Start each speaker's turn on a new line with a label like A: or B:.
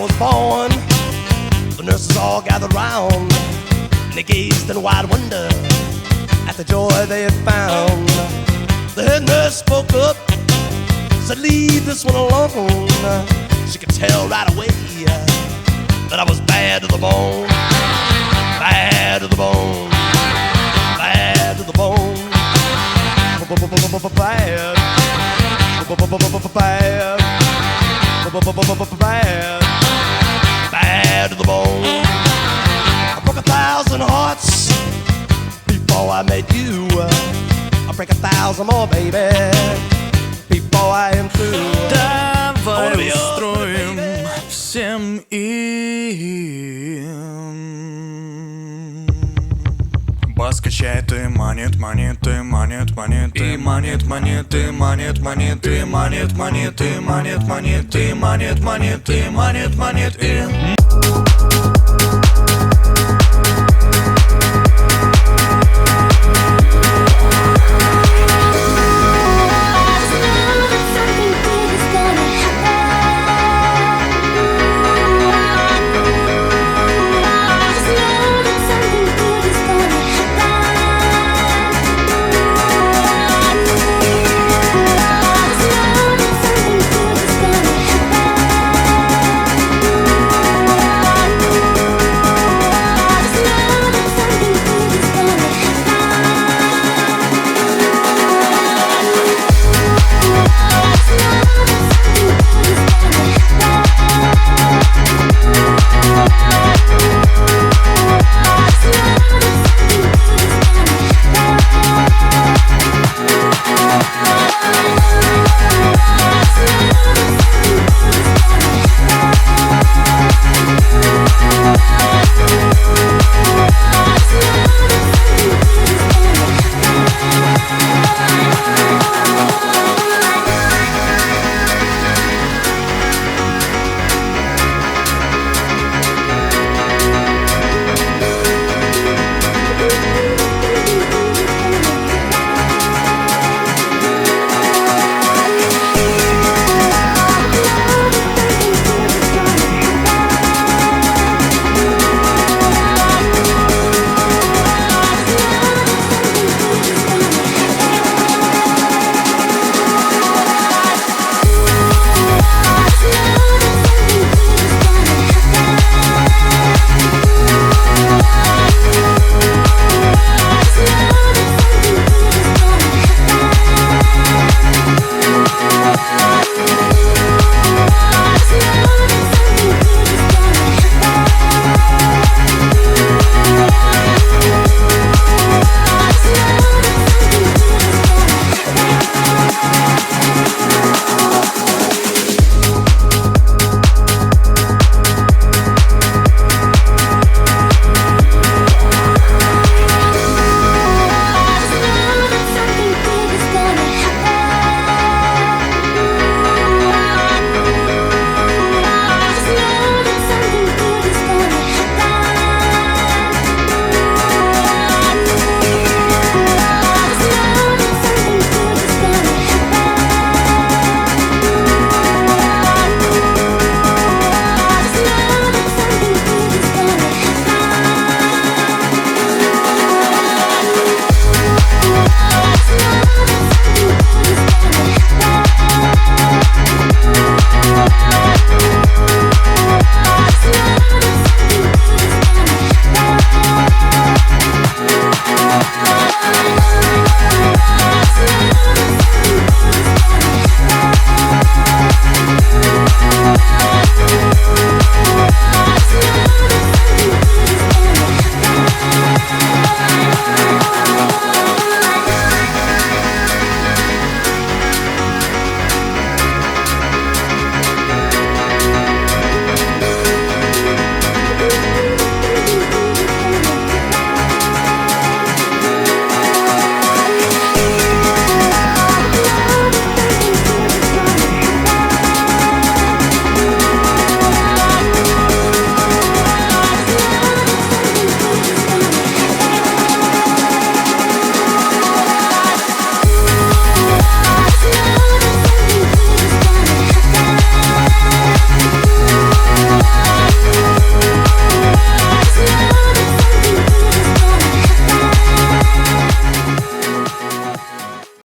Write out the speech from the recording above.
A: was born, the nurses all gathered round, and they gazed in wide wonder at the joy they had found. The head nurse spoke up, said, "Leave this one alone." She could tell right away that I was bad to the bone, bad to the bone, bad to the bone, bad, bad, bad, bad to the bone. I broke 1,000 hearts before I met you. I'll break 1,000 more, baby, before I am through.
B: Давай устроим всем им. Бас качает и манит, монеты, манит, монеты, манит, монеты, манит, монеты, манит, монеты, манит, монеты, манит, монеты, манит, монеты.